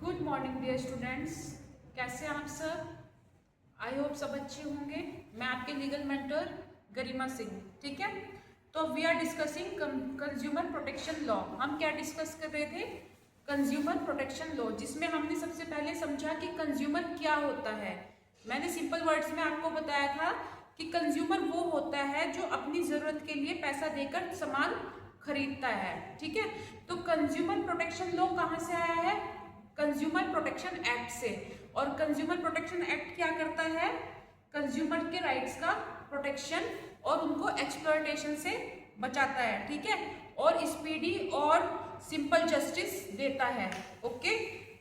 Good morning dear students, कैसे हैं आप सब। आई होप सब अच्छे होंगे। मैं आपके लीगल मेंटर गरिमा सिंह। ठीक है, तो we are discussing consumer protection law. हम क्या डिस्कस कर रहे थे? कंज्यूमर प्रोटेक्शन लॉ, जिसमें हमने सबसे पहले समझा कि कंज्यूमर क्या होता है। मैंने सिंपल वर्ड्स में आपको बताया था कि कंज्यूमर वो होता है जो अपनी ज़रूरत के लिए पैसा देकर सामान खरीदता है। ठीक है, तो कंज्यूमर प्रोटेक्शन लॉ कहाँ से आया है? कंज्यूमर प्रोटेक्शन एक्ट से। और कंज्यूमर प्रोटेक्शन एक्ट क्या करता है? कंज्यूमर के राइट्स का प्रोटेक्शन और उनको एक्सप्लॉयटेशन से बचाता है। ठीक है, और स्पीडी और सिंपल जस्टिस देता है। ओके,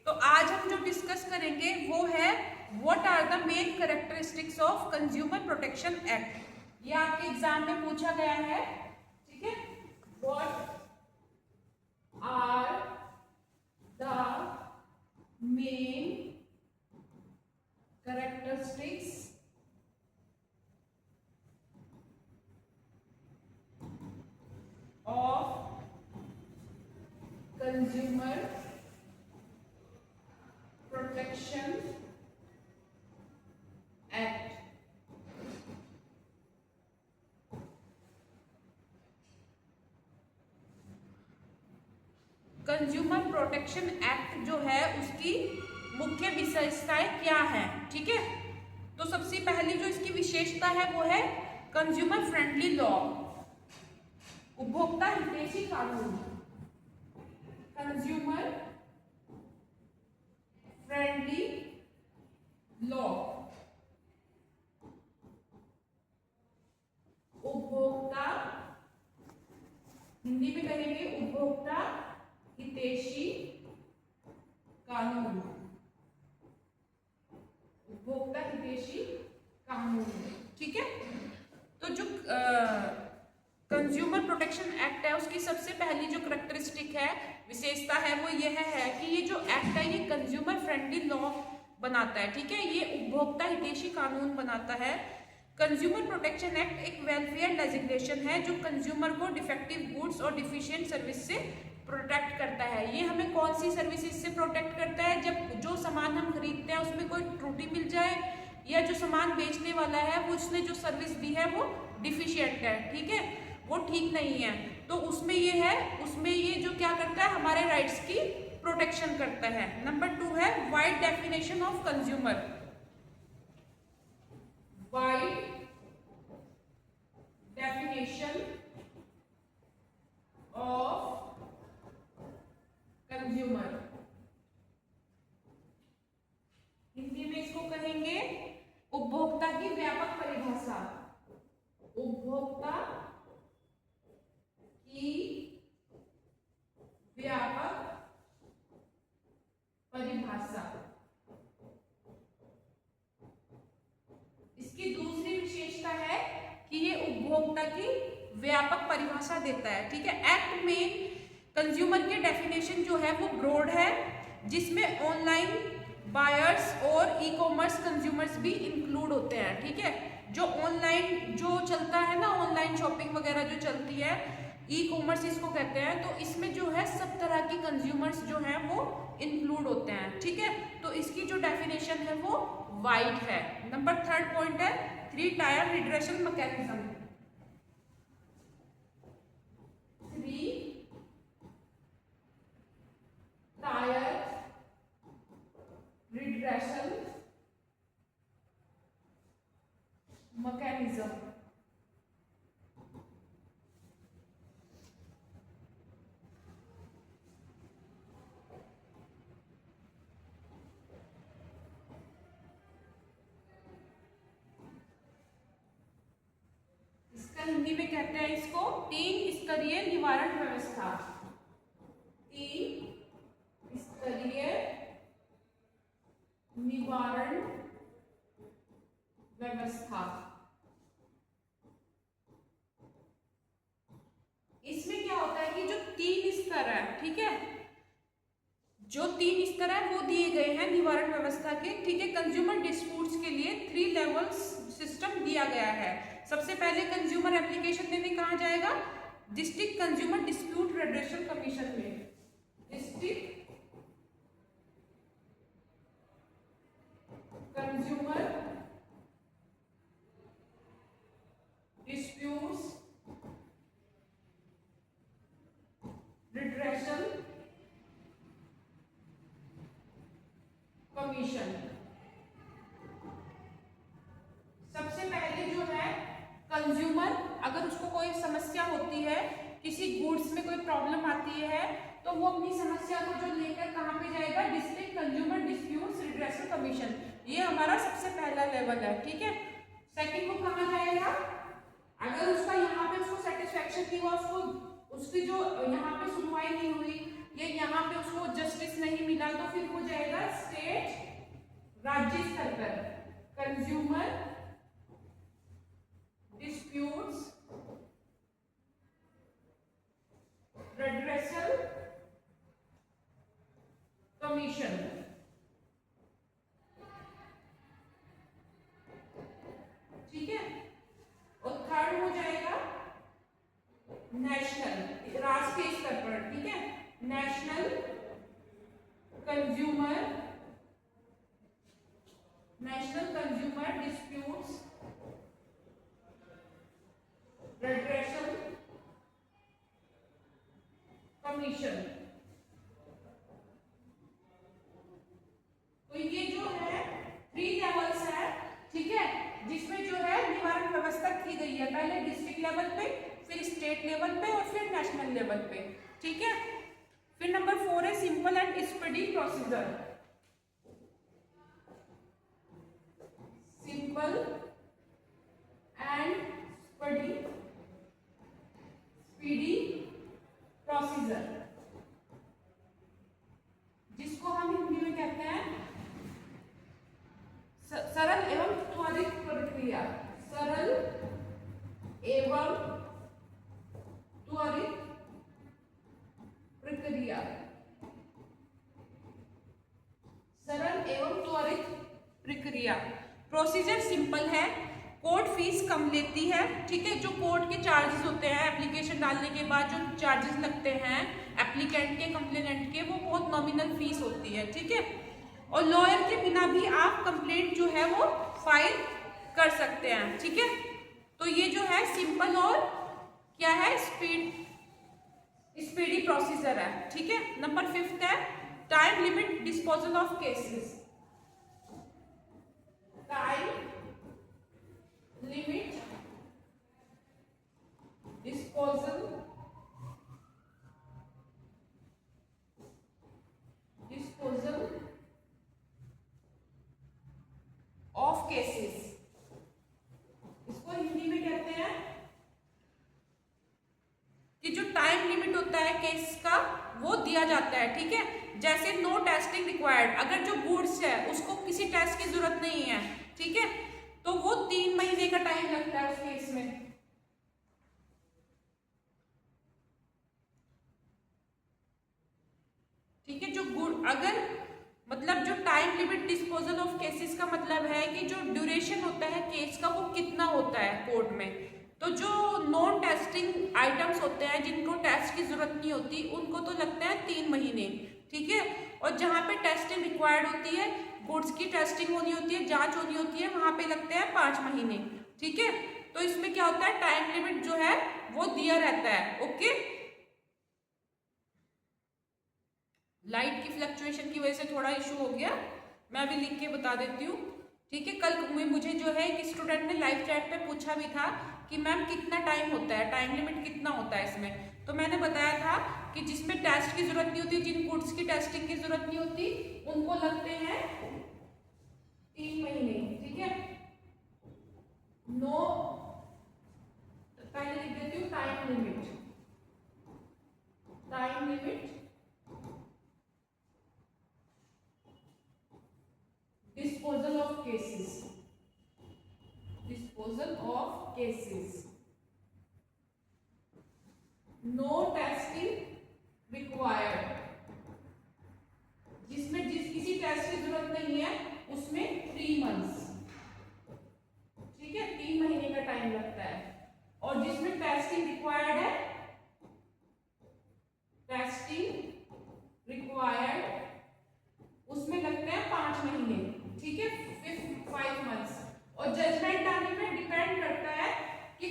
तो आज हम जो डिस्कस करेंगे वो है what are the main characteristics of consumer protection act. ये आपके एग्जाम में पूछा गया है। ठीक है, what are the main characteristics of consumer protection act। Consumer protection act जो है उसकी मुख्य विशेषताएं क्या हैं? ठीक है, तो सबसे पहली जो इसकी विशेषता है वो है कंज्यूमर फ्रेंडली लॉ, उपभोक्ता हितैषी कानून। कंज्यूमर फ्रेंडली लॉ, उपभोक्ता, हिंदी में कहेंगे उपभोक्ता हितैषी कानून, उपभोक्ता हितैषी कानून। ठीक है, तो जो कंज्यूमर प्रोटेक्शन एक्ट है उसकी सबसे पहली जो करैक्टरिस्टिक है, विशेषता है, वो यह है कि ये जो एक्ट है ये कंज्यूमर फ्रेंडली लॉ बनाता है। ठीक है, ये उपभोक्ता हितैषी कानून बनाता है। कंज्यूमर प्रोटेक्शन एक्ट एक वेलफेयर लेजिस्लेशन है जो कंज्यूमर को डिफेक्टिव गुड्स और डिफिशिएंट सर्विस से प्रोटेक्ट करता है। ये हमें कौन सी सर्विसेज से प्रोटेक्ट करता है? जब जो सामान हम खरीदते हैं उसमें कोई त्रुटि मिल जाए या जो सामान बेचने वाला है वो उसने जो सर्विस दी है वो डिफिशिएंट है, ठीक है, वो ठीक नहीं है, तो उसमें ये है, उसमें ये जो क्या करता है, हमारे राइट्स की प्रोटेक्शन करता है। नंबर 2 है wide definition of consumer. Wide definition of consumer, Hindi में इसको कहेंगे उपभोक्ता की व्यापक परिभाषा। उपभोक्ता की व्यापक परिभाषा। इसकी दूसरी विशेषता है कि ये उपभोक्ता की व्यापक परिभाषा देता है। ठीक है, एक्ट में कंज्यूमर के डेफिनेशन जो है वो ब्रॉड है, जिसमें ऑनलाइन बायर्स और ई कॉमर्स कंज्यूमर्स भी इंक्लूड होते हैं। ठीक है, जो ऑनलाइन जो चलता है ना, ऑनलाइन शॉपिंग वगैरह जो चलती है, ई कॉमर्स इसको कहते हैं, तो इसमें जो है सब तरह की कंज्यूमर्स जो हैं वो इंक्लूड होते हैं। ठीक है, तो इसकी जो डेफिनेशन है वो वाइड है। नंबर 3 पॉइंट है 3 tyre redressal mechanism. 3 tyre redressal mechanism. इसका हिंदी में कहते हैं इसको 3 स्तरीय निवारण व्यवस्था। 3 स्तरीय निवारण व्यवस्था। इसमें क्या होता है कि जो 3 स्तर है, ठीक है, जो 3 स्तर है वो दिए गए हैं निवारण व्यवस्था के। ठीक है, कंज्यूमर डिस्प्यूट्स के लिए 3 लेवल्स सिस्टम दिया गया है। सबसे पहले कंज्यूमर एप्लीकेशन देने कहाँ जाएगा? District consumer dispute redressal commission में। District commission. सबसे पहले जो है कंज्यूमर, अगर उसको कोई समस्या होती है, किसी गुड्स में कोई प्रॉब्लम आती है, तो वो अपनी समस्या को जो लेकर कहाँ पे जाएगा, district consumer disputes redressal commission. ये हमारा सबसे पहला लेवल है, ठीक है। सेकंड को कहाँ जाएगा, अगर उसका यहाँ पे उसको सेटिस्फेक्शन नहीं हुआ, उसको उसकी जो यहाँ पे सुनवाई नहीं हुई, ये यहाँ पे उसको जस्टिस नहीं मिला, तो फिर हो जाएगा स्टेट राज्य स्तर पर कंज्यूमर डिस्प्यूट्स रेड्रेसल कमीशन। ठीक है। और थर्ड हो जाएगा नेशनल, राष्ट्रीय स्तर पर, ठीक है, national consumer disputes redressal commission. तो ये जो है 3 लेवल्स है, ठीक है, जिसमें जो है निवारण व्यवस्था की गई है, पहले डिस्ट्रिक्ट लेवल पे, फिर स्टेट लेवल पे और फिर नेशनल लेवल पे, ठीक है। फिर नंबर 4 है simple and speedy procedure. Simple and speedy procedure, जिसको हम हिंदी में कहते हैं सरल एवं त्वरित प्रक्रिया। सरल एवं त्वरित प्रक्रिया, सरल एवं त्वरित प्रक्रिया। प्रोसीजर सिंपल है, कोर्ट फीस कम लेती है, ठीक है। जो कोर्ट के चार्जेस होते हैं एप्लीकेशन डालने के बाद, जो चार्जेस लगते हैं एप्लीकेंट के, कंप्लेनेंट के, वो बहुत नॉमिनल फीस होती है, ठीक है। और लॉयर के बिना भी आप कंप्लेंट जो है वो फाइल कर सकते हैं, ठीक है। तो ये जो है सिंपल और क्या है, स्पीडी प्रोसीजर है, ठीक है। नंबर 5 है time limit disposal of cases. Time limit disposal of cases, इसको हिंदी में कहते हैं कि जो टाइम लिमिट होता है केस का वो दिया जाता है, ठीक है। जैसे नो टेस्टिंग रिक्वायर्ड, अगर जो गुड्स है उसको किसी टेस्ट की जरूरत नहीं है, ठीक है, तो वो 3 महीने का टाइम लगता है उस केस में। ठीक है। जो गुड, अगर मतलब जो time limit disposal of cases का मतलब है कि जो ड्यूरेशन होता है केस का वो कितना होता है कोर्ट में। तो जो नॉन टेस्टिंग आइटम्स होते हैं जिनको टेस्ट की जरूरत नहीं होती, उनको तो लगता है 3 महीने, ठीक है। और जहाँ पे टेस्टिंग रिक्वायर्ड होती है, गुड्स की टेस्टिंग होनी होती है, जांच होनी होती है, वहां पे लगते हैं 5 महीने, ठीक है। तो इसमें क्या होता है, टाइम लिमिट जो है वो दिया रहता है, ओके। लाइट की फ्लक्चुएशन की वजह से थोड़ा इशू हो गया, मैं अभी लिख के बता देती हूँ, ठीक है। कल मुझे जो है एक स्टूडेंट ने लाइव चैट पे पूछा भी था कि मैम कितना टाइम होता है, टाइम लिमिट कितना होता है इसमें। तो मैंने बताया था कि जिसमें टेस्ट की जरूरत नहीं होती, जिन गुड्स की टेस्टिंग की जरूरत नहीं होती, उनको लगते हैं 3 महीने, ठीक है। नो, पहले लिख देती हूँ time limit, time limit disposal of cases, disposal of cases, no testing required, जिसमें किसी टेस्ट की जरूरत नहीं है उसमें 3 months, ठीक है, 3 महीने का टाइम लगता है। और जिसमें टेस्टिंग रिक्वायर्ड है, टेस्टिंग रिक्वायर्ड, उसमें लगते हैं 5 महीने, ठीक है, 5 months। और जजमेंट आने में डिपेंड करता है कि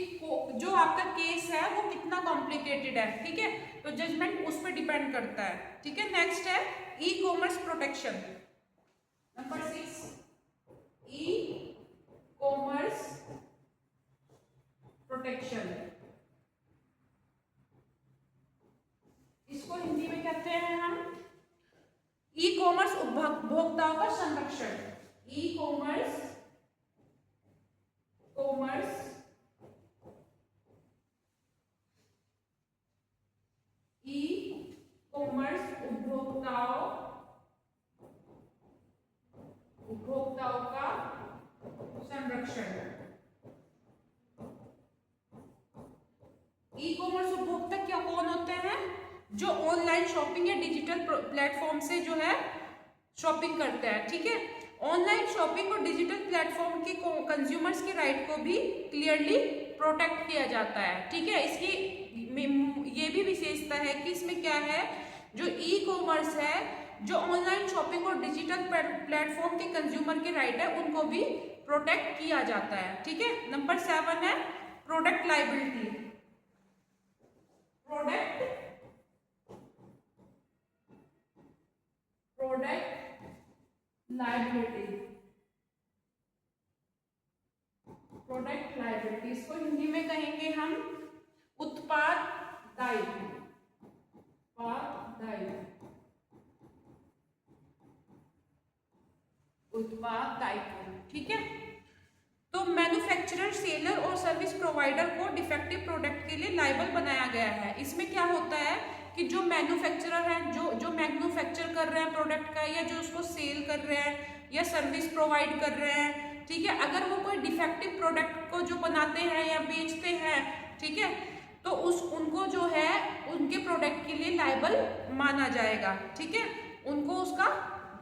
जो आपका केस है वो कितना कॉम्प्लिकेटेड है, ठीक है। तो जजमेंट उस पर डिपेंड करता है, ठीक है। नेक्स्ट है e commerce protection. Number 6 e commerce protection, इसको हिंदी में कहते हैं हम ई कॉमर्स उपभोक्ताओं का संरक्षण। ई कॉमर्स उपभोक्ताओं का संरक्षण। ई कॉमर्स उपभोक्ता क्या कौन होते हैं? जो ऑनलाइन शॉपिंग या डिजिटल प्लेटफॉर्म से जो है शॉपिंग करते हैं, ठीक है। ऑनलाइन शॉपिंग और डिजिटल प्लेटफॉर्म के कंज्यूमर्स के राइट को भी क्लियरली प्रोटेक्ट किया जाता है, ठीक है। इसकी ये भी विशेषता है कि इसमें क्या है, जो ई कॉमर्स है, जो ऑनलाइन शॉपिंग और डिजिटल प्लेटफॉर्म के कंज्यूमर के राइट है, उनको भी प्रोटेक्ट किया जाता है, ठीक है। नंबर 7 है प्रोडक्ट लायबिलिटी। प्रोडक्ट लायबिलिटी, इसको हिंदी में कहेंगे हम उत्पाद दायित्व। ठीक है। तो मैन्युफैक्चरर, सेलर और सर्विस प्रोवाइडर को डिफेक्टिव प्रोडक्ट के लिए लायबल बनाया गया है। इसमें क्या होता है कि जो मैन्युफैक्चरर है, जो मैन्युफैक्चर कर रहे हैं प्रोडक्ट का, या जो उसको सेल कर रहे हैं या सर्विस प्रोवाइड कर रहे हैं, ठीक है, अगर वो कोई डिफेक्टिव प्रोडक्ट को जो बनाते हैं या बेचते हैं, ठीक है, तो उनको जो है उनके प्रोडक्ट के लिए लायबल माना जाएगा, ठीक है, उनको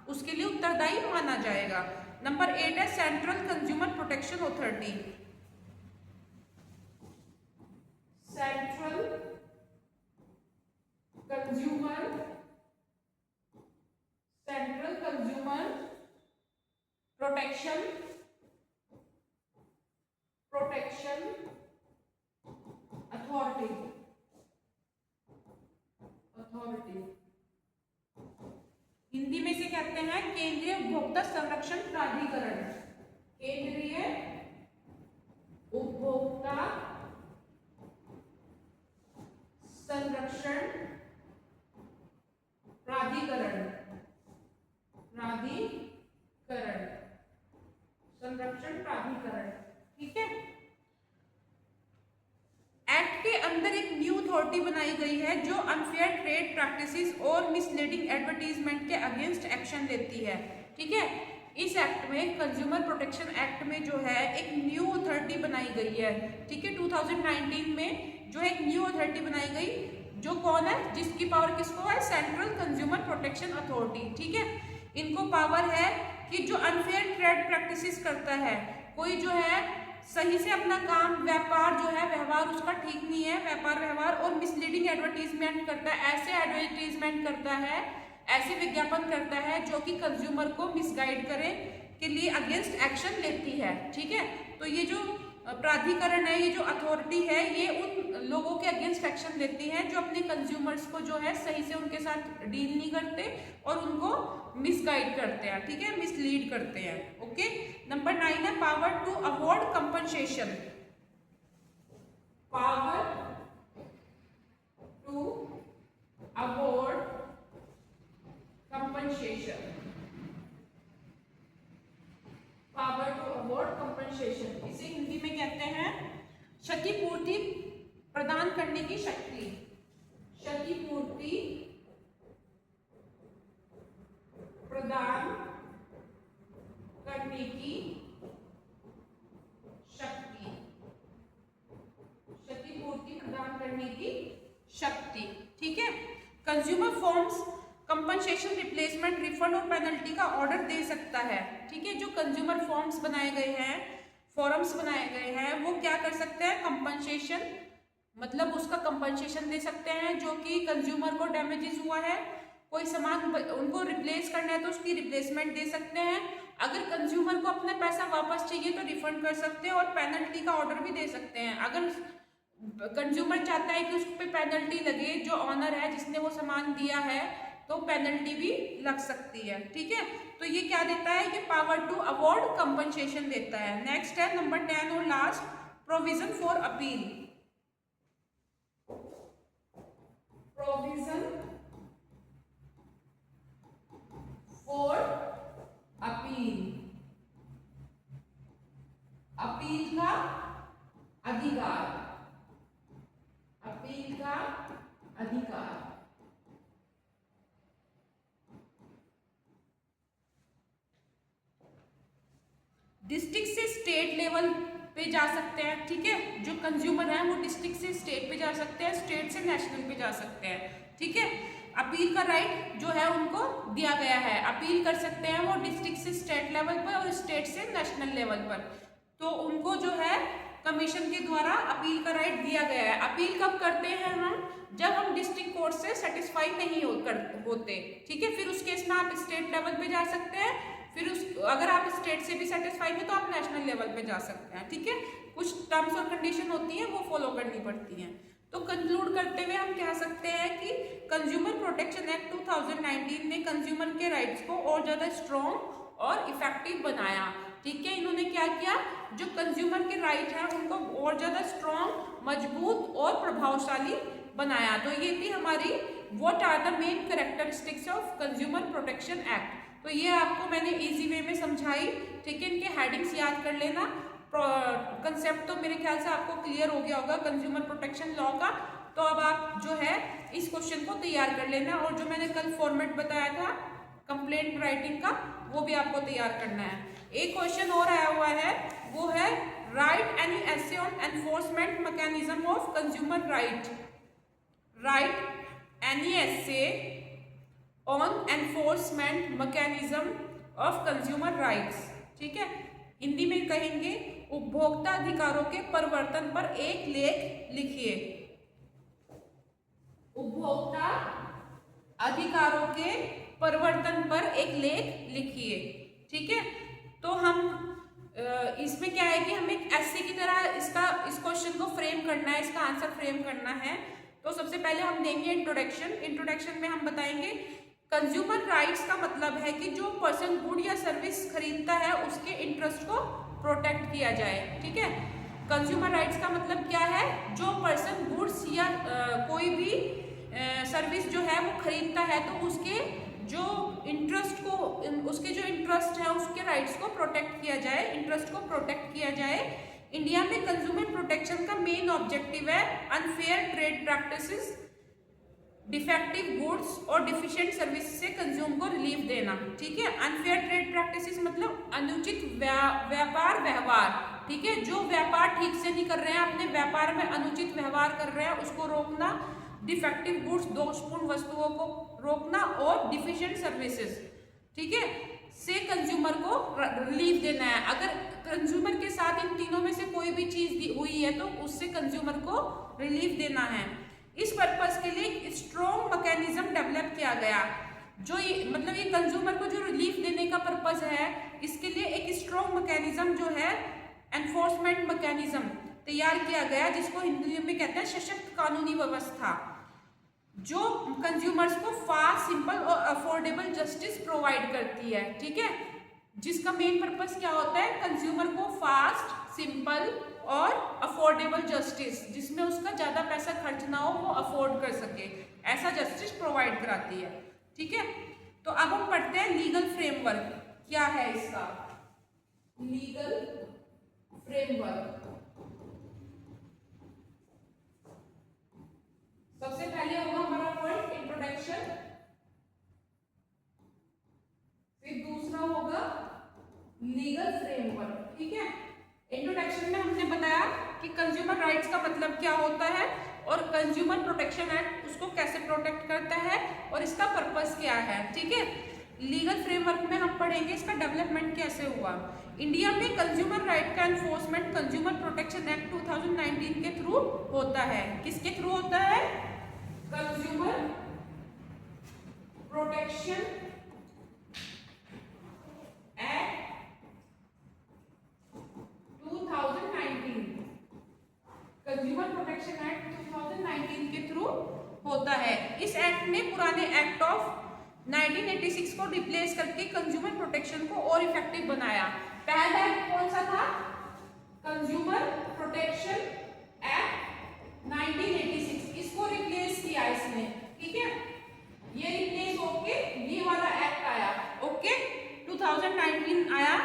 उसके लिए उत्तरदायी माना जाएगा। नंबर 8 है central consumer protection authority. Central consumer protection authority. Hindi में से कहते हैं केंद्रीय उपभोक्ता संरक्षण प्राधिकरण। केंद्रीय उपभोक्ता संरक्षण प्राधिकरण। ठीक है। एक्ट के अंदर एक न्यू अथॉरिटी बनाई गई है जो अनफेयर ट्रेड प्रैक्टिसेस और मिसलीडिंग एडवर्टीजमेंट के अगेंस्ट एक्शन लेती है, ठीक है। इस एक्ट में, कंज्यूमर प्रोटेक्शन एक्ट में जो है एक न्यू अथॉरिटी बनाई गई है, ठीक है। 2019 में जो एक न्यू अथॉरिटी बनाई गई, जो कौन है, जिसकी पावर किसको है, सेंट्रल कंज्यूमर प्रोटेक्शन अथॉरिटी, ठीक है। इनको पावर है कि जो अनफेयर ट्रेड प्रैक्टिसेस करता है, कोई जो है सही से अपना काम, व्यापार जो है, व्यवहार उसका ठीक नहीं है, व्यापार व्यवहार, और मिसलीडिंग एडवर्टीजमेंट करता है, ऐसे एडवर्टीजमेंट करता है, ऐसे विज्ञापन करता है जो कि कंज्यूमर को मिसगाइड करे के लिए अगेंस्ट एक्शन लेती है, ठीक है। तो ये जो प्राधिकरण है, ये जो अथॉरिटी है, ये उन लोगों के अगेंस्ट एक्शन लेती है जो अपने कंज्यूमर्स को जो है सही से उनके साथ डील नहीं करते और उनको मिसगाइड करते हैं, ठीक है, मिसलीड करते हैं, ओके। नंबर 9 है power to award compensation. Power to award compensation. Power to award compensation, इसे हिंदी में कहते हैं क्षतिपूर्ति प्रदान करने की शक्ति। क्षतिपूर्ति प्रदान करने की शक्ति। क्षतिपूर्ति प्रदान करने की शक्ति, ठीक है। Consumer forms compensation, replacement, refund और पेनल्टी का ऑर्डर दे सकता है, ठीक है। जो कंज्यूमर फॉर्म्स बनाए गए हैं, फॉर्म्स बनाए गए हैं, वो क्या कर सकते हैं, कंपनसेशन, मतलब उसका कंपनसेशन दे सकते हैं जो कि कंज्यूमर को डैमेजेस हुआ है, कोई सामान उनको रिप्लेस करना है तो उसकी रिप्लेसमेंट दे सकते हैं, अगर कंज्यूमर को अपना पैसा वापस चाहिए तो रिफंड कर सकते हैं, और पेनल्टी का ऑर्डर भी दे सकते हैं। अगर कंज्यूमर चाहता है कि उस पर पेनल्टी लगे, जो ऑनर है जिसने वो सामान दिया है, तो पेनल्टी भी लग सकती है। ठीक है, तो ये क्या देता है, ये पावर टू अवॉर्ड कंपनसेशन देता है। नेक्स्ट है नंबर 10 और last, provision for appeal. Provision for appeal, appeal का अधिकार, अपील का अधिकार। डिस्ट्रिक्ट से स्टेट लेवल पे जा सकते हैं। ठीक है, जो कंज्यूमर है वो डिस्ट्रिक्ट से स्टेट पे जा सकते हैं, स्टेट से नेशनल पे जा सकते हैं। ठीक है, अपील का राइट जो है उनको दिया गया है, अपील कर सकते हैं वो डिस्ट्रिक्ट से स्टेट लेवल पर और स्टेट से नेशनल लेवल पर। तो उनको जो है कमीशन के द्वारा अपील का राइट दिया गया है। अपील कब करते हैं हम, जब हम डिस्ट्रिक्ट कोर्ट से सेटिस्फाई नहीं होते। ठीक है, फिर उस केस में आप स्टेट लेवल पे जा सकते हैं, फिर अगर आप स्टेट से भी सेटिस्फाई है तो आप नेशनल लेवल पे जा सकते हैं। ठीक है, कुछ टर्म्स और कंडीशन होती हैं वो फॉलो करनी पड़ती हैं। तो कंक्लूड करते हुए हम कह सकते हैं कि कंज्यूमर प्रोटेक्शन एक्ट 2019 ने कंज्यूमर के राइट्स को और ज्यादा स्ट्रॉन्ग और इफेक्टिव बनाया। ठीक है, इन्होंने क्या किया, जो कंज्यूमर के राइट है उनको और ज्यादा स्ट्रॉन्ग, मजबूत और प्रभावशाली बनाया। तो ये थी हमारी what are the main characteristics of consumer protection act. तो ये आपको मैंने इजी वे में समझाई। ठीक है, इनके हेडिंग्स याद कर लेना। कंसेप्ट तो मेरे ख्याल से आपको क्लियर हो गया होगा कंज्यूमर प्रोटेक्शन लॉ का। तो अब आप जो है इस क्वेश्चन को तैयार कर लेना, और जो मैंने कल फॉर्मेट बताया था कंप्लेंट राइटिंग का, वो भी आपको तैयार करना है। एक क्वेश्चन और आया हुआ है, वो है right any essay on enforcement mechanism of consumer right. Right any essay on enforcement mechanism of consumer rights. ठीक है, हिंदी में कहेंगे उपभोक्ता अधिकारों के परिवर्तन पर एक लेख लिखिए। उपभोक्ता अधिकारों के परिवर्तन पर एक लेख लिखिए। ठीक है, तो हम इसमें क्या है कि हमें ऐसे की तरह इस क्वेश्चन को फ्रेम करना है, इसका आंसर फ्रेम करना है। तो सबसे पहले हम देंगे इंट्रोडक्शन। इंट्रोडक्शन में हम बताएंगे कंज्यूमर राइट्स का मतलब है कि जो पर्सन गुड या सर्विस खरीदता है उसके इंटरेस्ट को प्रोटेक्ट किया जाए। ठीक है, कंज्यूमर राइट्स का मतलब क्या है, जो पर्सन गुड्स या कोई भी सर्विस जो है वो खरीदता है तो उसके जो इंटरेस्ट है उसके राइट्स को प्रोटेक्ट किया जाए, इंटरेस्ट को प्रोटेक्ट किया जाए। इंडिया में कंज्यूमर प्रोटेक्शन का मेन ऑब्जेक्टिव है unfair trade practices, defective goods और डिफिशिएंट सर्विस से कंज्यूम को रिलीफ देना। ठीक है, अनफेयर ट्रेड प्रैक्टिसेस मतलब अनुचित व्यापार व्यवहार। ठीक है, जो व्यापार ठीक से नहीं कर रहे हैं, अपने व्यापार में अनुचित व्यवहार कर रहे हैं, उसको रोकना। डिफेक्टिव गुड्स, दोषपूर्ण वस्तुओं को रोकना, और डिफिशिएंट सर्विसेज, ठीक है, से कंज्यूमर को रिलीफ देना है। अगर कंज्यूमर के साथ इन तीनों में से कोई भी चीज हुई है तो उससे कंज्यूमर को रिलीफ देना है। इस पर्पस के लिए स्ट्रॉन्ग मैकेनिज्म डेवलप किया गया, जो ये कंज्यूमर को जो रिलीफ देने का पर्पस है, इसके लिए एक स्ट्रॉन्ग मैकेनिज्म जो है एनफोर्समेंट मैकेनिज्म तैयार किया गया, जिसको हिंदी में कहते हैं सशक्त कानूनी व्यवस्था, जो कंज्यूमर्स को फास्ट, सिंपल और अफोर्डेबल जस्टिस प्रोवाइड करती है। ठीक है, जिसका मेन पर्पस क्या होता है, कंज्यूमर को फास्ट, सिंपल और अफोर्डेबल जस्टिस, जिसमें उसका ज्यादा पैसा खर्च ना हो, वो अफोर्ड कर सके, ऐसा जस्टिस प्रोवाइड कराती है। ठीक है, तो अब हम पढ़ते हैं लीगल फ्रेमवर्क क्या है इसका। लीगल फ्रेमवर्क, सबसे पहले होगा हमारा पॉइंट इंट्रोडक्शन, फिर दूसरा होगा लीगल फ्रेमवर्क। ठीक है, इंट्रोडक्शन में हमने बताया कि कंज्यूमर राइट्स का मतलब क्या होता है और कंज्यूमर प्रोटेक्शन एक्ट उसको कैसे प्रोटेक्ट करता है और इसका पर्पस क्या है। ठीक है, लीगल फ्रेमवर्क में हम पढ़ेंगे इसका डेवलपमेंट कैसे हुआ। इंडिया में कंज्यूमर राइट का एनफोर्समेंट कंज्यूमर प्रोटेक्शन एक्ट 2019 के थ्रू होता है। किसके थ्रू होता है? Consumer protection act 2019, consumer protection act 2019 के थ्रू होता है। इस एक्ट ने पुराने एक्ट ऑफ 1986 को रिप्लेस करके कंज्यूमर प्रोटेक्शन को और इफेक्टिव बनाया। पहला एक्ट कौन सा था? कंज्यूमर प्रोटेक्शन एक्ट 1986, इसको रिप्लेस किया इसने, ठीक है, ये रिप्लेस होके ये वाला एक्ट आया, ओके 2019 आया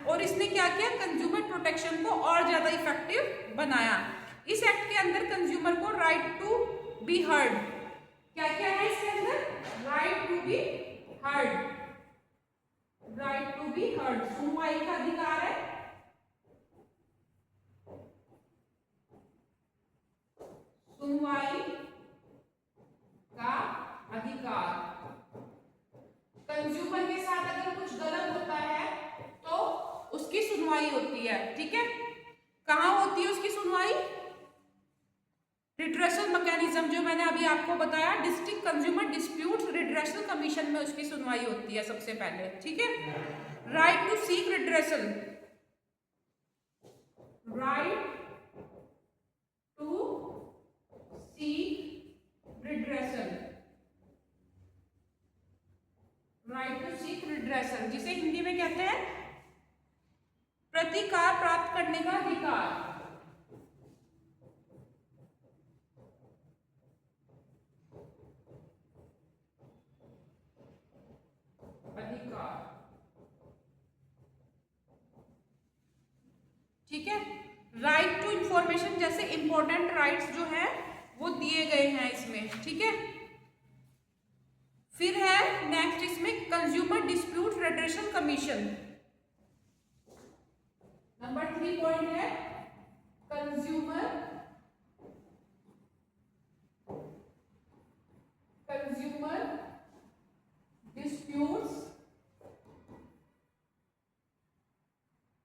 और इसने क्या किया? कंज्यूमर प्रोटेक्शन को और ज्यादा इफेक्टिव बनाया। इस एक्ट के अंदर कंज्यूमर को राइट टू बी हर्ड, क्या क्या है इसके अंदर? Right to be heard, right to be heard, सुनवाई का अधिकार है, सुनवाई का अधिकार। कंज्यूमर के साथ अगर कुछ गलत होता है तो उसकी सुनवाई होती है, ठीक है। कहां होती है उसकी सुनवाई? रिड्रेसल मैकेनिज्म, जो मैंने अभी आपको बताया, district consumer dispute redressal commission में उसकी सुनवाई होती है सबसे पहले, ठीक है। Right to seek redressal, right to seek redressal, right to seek redressal, जिसे हिंदी में कहते हैं प्रतिकार प्राप्त करने का अधिकार, ठीक है। राइट टू इंफॉर्मेशन जैसे इंपॉर्टेंट राइट्स जो है वो दिए गए हैं इसमें, ठीक है। फिर है नेक्स्ट इसमें consumer dispute redressal commission, number 3 point है कंज्यूमर डिस्प्यूट्स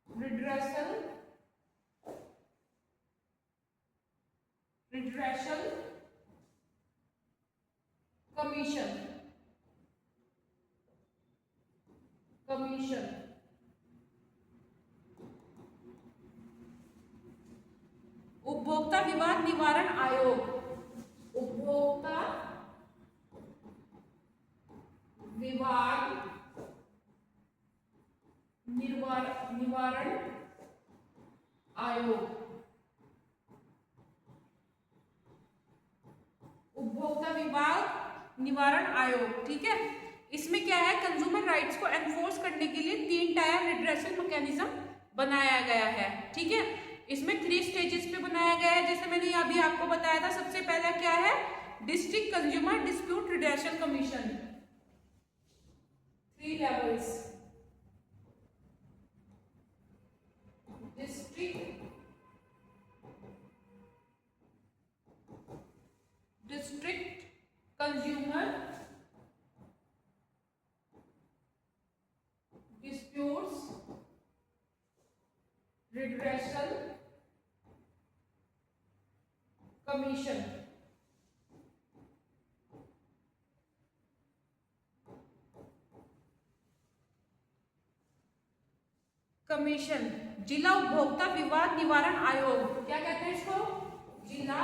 रिड्रेसल कमीशन। उपभोक्ता विवाद निवारण आयोग, उपभोक्ता विवाद निवारण आयोग, उपभोक्ता विवाद निवारण आयोग, ठीक है। इसमें क्या है? कंज्यूमर राइट्स को एनफोर्स करने के लिए 3 टायर रिड्रेसल मैकेनिज्म बनाया गया है, ठीक है। इसमें 3 स्टेजेस पे बनाया गया है, जैसे मैंने अभी आपको बताया था। सबसे पहला क्या है? District consumer dispute redressal commission, 3 levels, district consumer disputes redressal commission. जिला उपभोक्ता विवाद निवारण आयोग, क्या कहते हैं इसको? जिला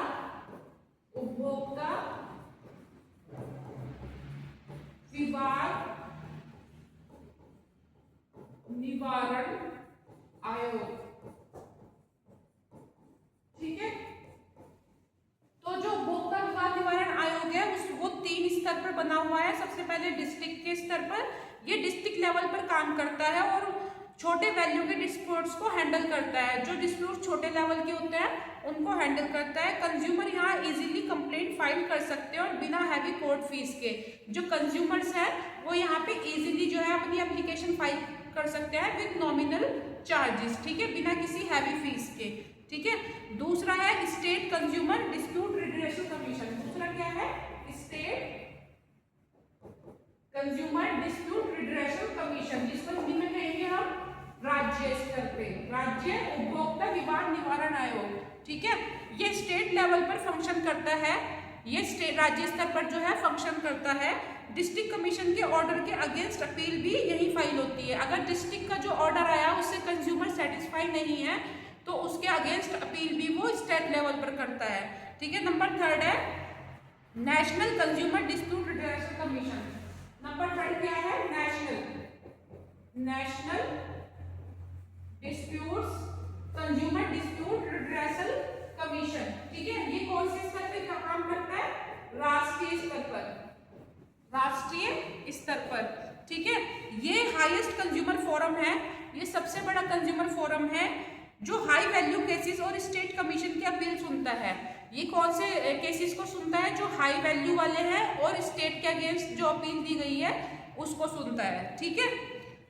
उपभोक्ता विवाद निवारण आयोग, ठीक है। तो जो उपभोक्ता विवाद निवारण आयोग है वो 3 स्तर पर बना हुआ है। सबसे पहले डिस्ट्रिक्ट के स्तर पर, ये डिस्ट्रिक्ट लेवल पर काम करता है और छोटे वैल्यू के डिस्प्यूट्स को हैंडल करता है। जो डिस्प्यूट छोटे लेवल के होते हैं उनको हैंडल करता है। कंज्यूमर यहाँ इजीली कंप्लेंट फाइल कर सकते हैं और बिना हैवी कोर्ट फीस के। जो कंज्यूमर्स हैं वो यहाँ पे इजीली जो है अपनी एप्लीकेशन फाइल कर सकते हैं विद नॉमिनल चार्जेस, ठीक है, बिना किसी हैवी फीस के, ठीक है। दूसरा है state consumer dispute redressal commission. दूसरा क्या है? State consumer dispute redressal commission, जिसको हिंदी में कहेंगे हम राज्य स्तर पे, राज्य उपभोक्ता विवाद निवारण आयोग, ठीक है। ये स्टेट लेवल पर फंक्शन करता है, ये स्टेट राज्य स्तर पर जो है फंक्शन करता है। डिस्ट्रिक्ट कमीशन के ऑर्डर के अगेंस्ट अपील भी यही फाइल होती है। अगर डिस्ट्रिक्ट का जो ऑर्डर आया उससे कंज्यूमर सेटिस्फाई नहीं है तो उसके अगेंस्ट अपील भी वो स्टेट लेवल पर करता है, ठीक है। नंबर 3 है national consumer dispute redressal commission. Number third क्या है? National disputes consumer dispute redressal commission. ठीक है, ये कौन से स्तर पे काम करता है? राष्ट्रीय स्तर पर, राष्ट्रीय स्तर पर। ठीक है, ये हाईएस्ट कंज्यूमर फोरम है, ये सबसे बड़ा कंज्यूमर फोरम है जो हाई वैल्यू केसेस और स्टेट कमीशन की अपील सुनता है। ये कौन से केसेस को सुनता है? जो हाई वैल्यू वाले हैं और स्टेट के अगेंस्ट जो अपील दी गई है उसको सुनता है। ठीक है,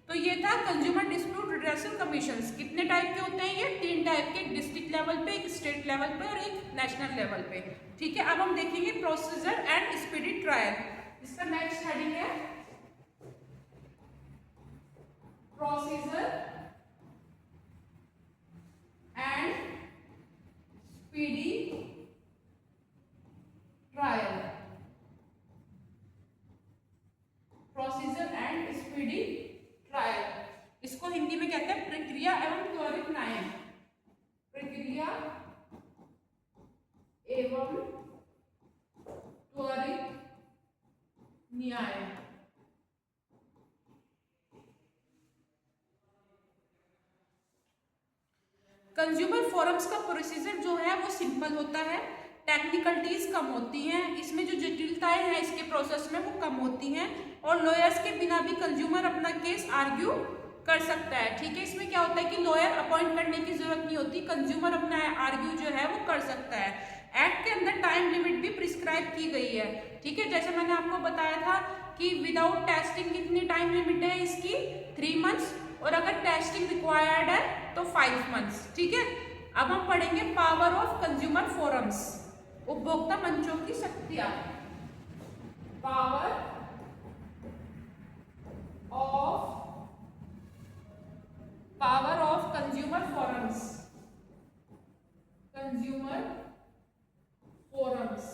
तो ये था कंज्यूमर डिस्प्यूट रिड्रेसल कमीशंस। कितने टाइप के होते हैं ये? 3 टाइप के, एक डिस्ट्रिक्ट लेवल पे, एक स्टेट लेवल पे और एक नेशनल लेवल पे। ठीक है, अब हम देखेंगे प्रोसीजर एंड स्पीडी ट्रायल। इसका नेक्स्ट हेडिंग है procedure and speedy trial. Procedure and speedy trial, इसको हिंदी में कहते हैं प्रक्रिया एवं त्वरित न्याय। प्रक्रिया एवं त्वरित न्याय। कंज्यूमर फोरम्स का प्रोसीजर जो है वो सिंपल होता है, टेक्निकलिटीज कम होती हैं, इसमें जो जटिलताएं हैं इसके प्रोसेस में वो कम होती हैं और लॉयर्स के बिना भी कंज्यूमर अपना केस आर्ग्यू कर सकता है। ठीक है, इसमें क्या होता है कि लॉयर अपॉइंट करने की जरूरत नहीं होती, कंज्यूमर अपना आर्ग्यू जो है वो कर सकता है। एक्ट के अंदर टाइम लिमिट भी प्रिस्क्राइब की गई है। ठीक है, जैसे मैंने आपको बताया था कि विदाउट टेस्टिंग कितनी टाइम लिमिट है इसकी? 3 मंथ्स, और अगर टेस्टिंग रिक्वायर्ड है तो 5 मंथ्स। ठीक है, अब हम पढ़ेंगे पावर ऑफ कंज्यूमर फोरम्स, उपभोक्ता मंचों की शक्तियां। Power of consumer forums, consumer forums,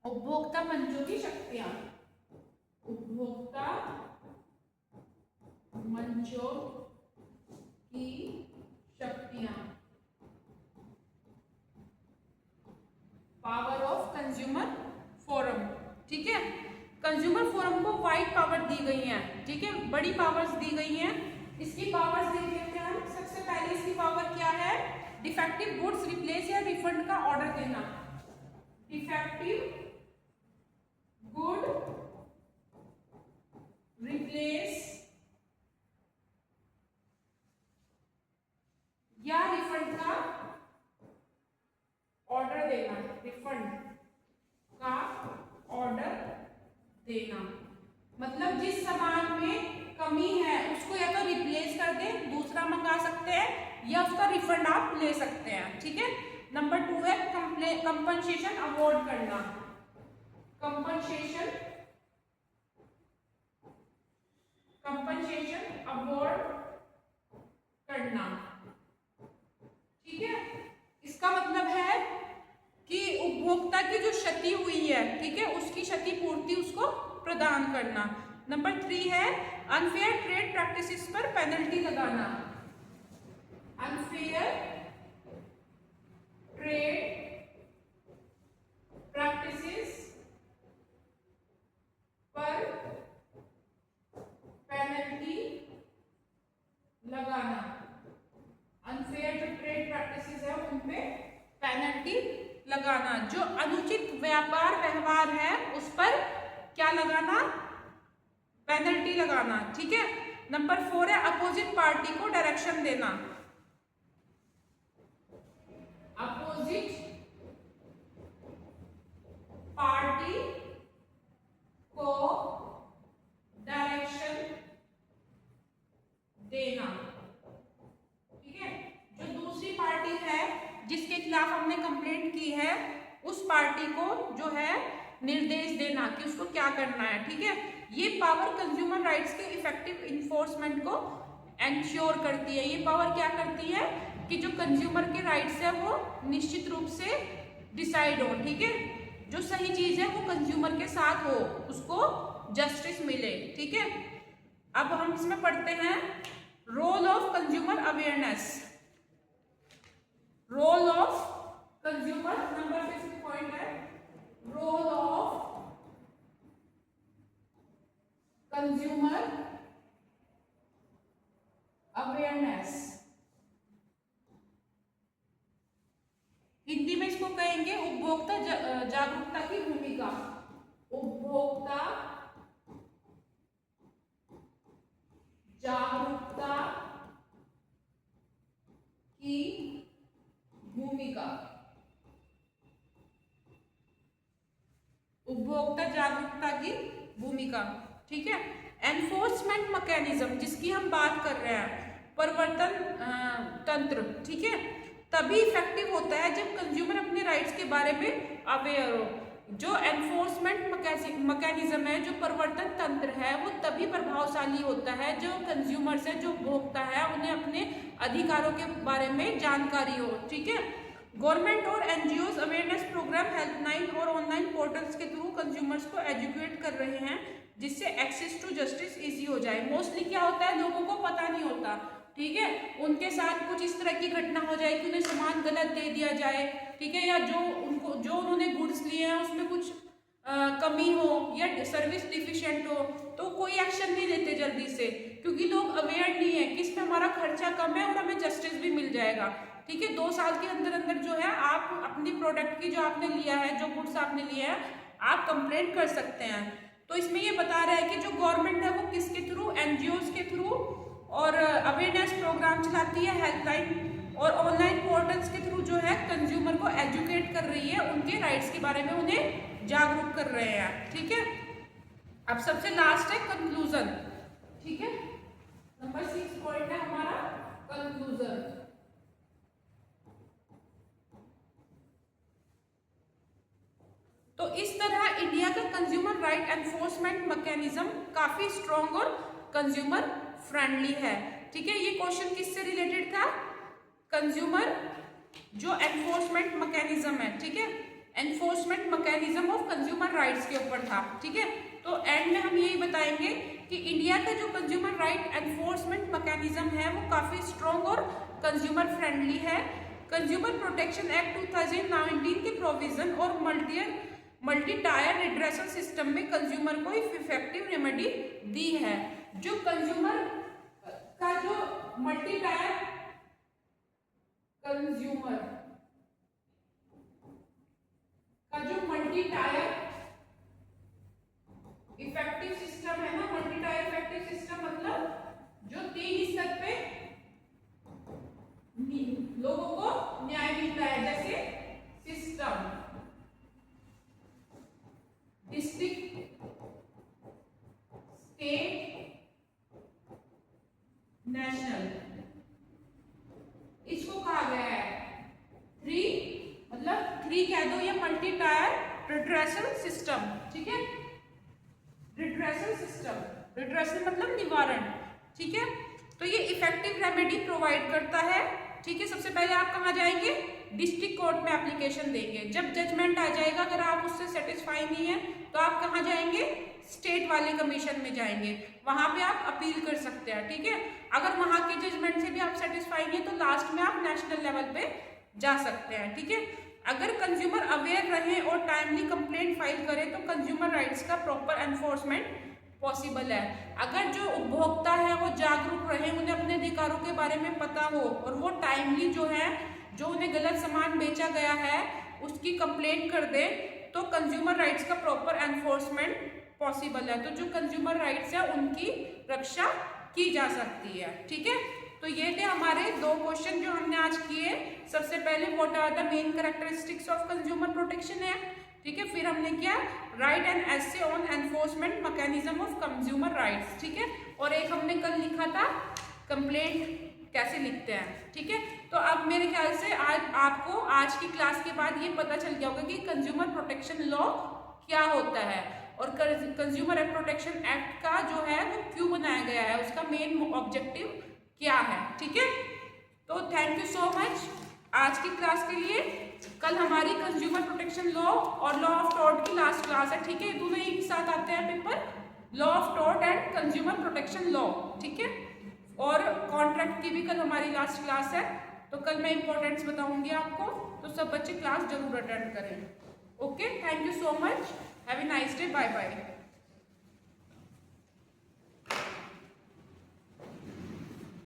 उपभोक्ता मंचों की शक्तियां। उपभोक्ता मंचों की शक्तियां, पावर ऑफ कंज्यूमर फोरम। ठीक है, कंज्यूमर फोरम को वाइड पावर दी गई है। ठीक है, बड़ी पावर्स दी गई हैं। इसकी पावर्स देख लेते हैं हम। सबसे पहले इसकी पावर क्या है? डिफेक्टिव गुड्स रिप्लेस या रिफंड का ऑर्डर देना। डिफेक्टिव गुड रिप्लेस या रिफंड का ऑर्डर देना। रिफंड का ऑर्डर देना मतलब जिस सामान में कमी है उसको या तो रिप्लेस कर दे, दूसरा मंगा सकते हैं, या उसका रिफंड आप ले सकते हैं। ठीक है, नंबर 2 है कंपनसेशन अवॉर्ड करना। कंपनसेशन अवॉर्ड करना। ठीक है, इसका मतलब है कि उपभोक्ता की जो क्षति हुई है, ठीक है, उसकी क्षति पूर्ति उसको प्रदान करना। नंबर 3 है अनफेयर ट्रेड प्रैक्टिसेस पर पेनल्टी लगाना। अनफेयर ट्रेड प्रैक्टिसेस पर पेनल्टी लगाना। अनफेयर जो ट्रेड प्रैक्टिसेस है उन पे पेनल्टी लगाना। जो अनुचित व्यापार व्यवहार है उस पर क्या लगाना? पेनल्टी लगाना। ठीक है, नंबर 4 है अपोजिट पार्टी को डायरेक्शन देना। अपोजिट पार्टी को डायरेक्शन देना। ठीक है, जो दूसरी पार्टी है जिसके खिलाफ हमने कंप्लेंट की है उस पार्टी को जो है निर्देश देना कि उसको क्या करना है। ठीक है, ये पावर कंज्यूमर राइट्स के इफेक्टिव इन्फोर्समेंट को एंश्योर करती है। ये पावर क्या करती है कि जो कंज्यूमर के राइट्स है वो निश्चित रूप से डिसाइड हो। ठीक है, जो सही चीज है वो कंज्यूमर के साथ हो, उसको जस्टिस मिले। ठीक है, अब हम इसमें पढ़ते हैं role of consumer awareness. Role of consumer, number 5 point है role of consumer awareness, Hindi में इसको कहेंगे उपभोक्ता जागरूकता की भूमिका, उपभोक्ता जागरूकता की भूमिका, उपभोक्ता जागरूकता की भूमिका, ठीक है। एनफोर्समेंट मैकेनिज्म जिसकी हम बात कर रहे हैं, प्रवर्तन तंत्र, ठीक है, तभी इफेक्टिव होता है जब कंज्यूमर अपने राइट्स के बारे में अवेयर हो। जो एनफोर्समेंट मैकेनिज्म है, जो प्रवर्तन तंत्र है, वो तभी प्रभावशाली होता है जो कंज्यूमर से, जो उपभोक्ता है, उन्हें अपने अधिकारों के बारे में जानकारी हो, ठीक है। गवर्नमेंट और एनजीओज अवेयरनेस प्रोग्राम, हेल्पलाइन और ऑनलाइन पोर्टल्स के थ्रू कंज्यूमर्स को एजुकेट कर रहे हैं जिससे एक्सेस टू जस्टिस इजी हो जाए। मोस्टली क्या होता है, लोगों को पता नहीं होता, ठीक है, उनके साथ कुछ इस तरह की घटना हो जाए कि उन्हें सामान गलत दे दिया जाए, ठीक है, या जो उन्होंने गुड्स लिए हैं उसमें कुछ कमी हो या सर्विस डिफिशिएंट हो, तो कोई एक्शन नहीं लेते जल्दी से, क्योंकि लोग अवेयर नहीं है कि इसमें हमारा खर्चा कम है और हमें जस्टिस भी मिल जाएगा, ठीक है। 2 साल के अंदर अंदर जो है आप अपनी प्रोडक्ट की, जो आपने लिया है, जो गुड्स आपने लिया है, आप कंप्लेंट कर सकते हैं। तो इसमें ये बता रहा है कि जो गवर्नमेंट है वो किसके थ्रू, एनजीओज के थ्रू और अवेयरनेस प्रोग्राम चलाती है, हेल्पलाइन और ऑनलाइन पोर्टल्स के थ्रू जो है कंज्यूमर को एजुकेट कर रही है, उनके राइट्स के बारे में उन्हें जागरूक कर रहे हैं, ठीक है। अब सबसे लास्ट है कंक्लूजन, ठीक है, नंबर 6 पॉइंट है हमारा कंक्लूजन। तो इस तरह इंडिया का कंज्यूमर राइट एनफोर्समेंट मैकेनिज्म काफी स्ट्रॉन्ग और कंज्यूमर फ्रेंडली है, ठीक है। ये क्वेश्चन किससे रिलेटेड था, कंज्यूमर जो एनफोर्समेंट मैकेनिज्म है, ठीक है, enforcement mechanism of consumer rights के ऊपर था, ठीक है। तो एंड में हम यही बताएंगे कि इंडिया का जो कंज्यूमर राइट एनफोर्समेंट मैकेनिज्म है वो काफी स्ट्रॉन्ग और कंज्यूमर फ्रेंडली है। कंज्यूमर प्रोटेक्शन एक्ट 2019 के प्रोविजन और मल्टी टायर रिड्रेसल सिस्टम में कंज्यूमर को इफेक्टिव रेमेडी दी है। जो कंज्यूमर का जो मल्टी टायर कंज्यूमर का जो मल्टी टायर इफेक्टिव सिस्टम है ना, मल्टी टायर इफेक्टिव सिस्टम मतलब जो 3 स्तर पे लोगों को न्याय मिलता है, जैसे सिस्टम, डिस्ट्रिक्ट, स्टेट, नेशनल, इसको कहा गया है 3, मतलब 3 कह दो, ये मल्टी टायर रिड्रेसल सिस्टम, ठीक है, रिड्रेसल सिस्टम, रिड्रेसल मतलब निवारण, ठीक है। तो ये इफेक्टिव रेमेडी प्रोवाइड करता है, ठीक है। सबसे पहले आप कहाँ जाएंगे, डिस्ट्रिक्ट कोर्ट में एप्लीकेशन देंगे। जब जजमेंट आ जाएगा, अगर आप उससे सेटिस्फाई नहीं है तो आप कहाँ जाएंगे, स्टेट वाले कमीशन में जाएंगे, वहां पे आप अपील कर सकते हैं, ठीक है। अगर वहां के जजमेंट से भी आप सेटिस्फाई नहीं है तो लास्ट में आप नेशनल लेवल पे जा सकते हैं, ठीक है। अगर कंज्यूमर अवेयर रहे और टाइमली कंप्लेंट फाइल करे तो कंज्यूमर राइट्स का प्रॉपर एनफोर्समेंट पॉसिबल है। अगर जो उपभोक्ता है वो जागरूक रहे, उन्हें अपने अधिकारों के बारे में पता हो और वो टाइमली जो है, जो उन्हें गलत सामान बेचा गया है उसकी कंप्लेंट कर दे, तो कंज्यूमर राइट्स का प्रॉपर एनफोर्समेंट पॉसिबल है। तो जो कंज्यूमर राइट्स है उनकी रक्षा की जा सकती है, ठीक है। तो ये थे हमारे 2 क्वेश्चन जो हमने आज किए। सबसे पहले what are the main characteristics of consumer protection act, ठीक है। फिर हमने किया right and essay on enforcement mechanism of consumer rights, ठीक है। और एक हमने कल लिखा था कंप्लेंट कैसे लिखते हैं, ठीक है। तो अब मेरे ख्याल से आज आपको आज की क्लास के बाद ये पता चल गया होगा कि कंज्यूमर प्रोटेक्शन लॉ क्या होता है और कंज्यूमर प्रोटेक्शन एक्ट का जो है वो क्यों बनाया गया है, उसका मेन ऑब्जेक्टिव क्या है, ठीक है। तो थैंक यू सो मच आज की क्लास के लिए। कल हमारी कंज्यूमर प्रोटेक्शन लॉ और लॉ ऑफ टॉर्ट की लास्ट क्लास है, ठीक है। दोनों एक साथ आते हैं paper, law of tort and consumer protection law, ठीक है। और कॉन्ट्रैक्ट की भी कल हमारी लास्ट क्लास है, तो कल मैं इंपॉर्टेंट्स बताऊंगी आपको, तो सब बच्चे क्लास जरूर अटेंड करें। Okay, thank you so much, have a nice day, bye bye.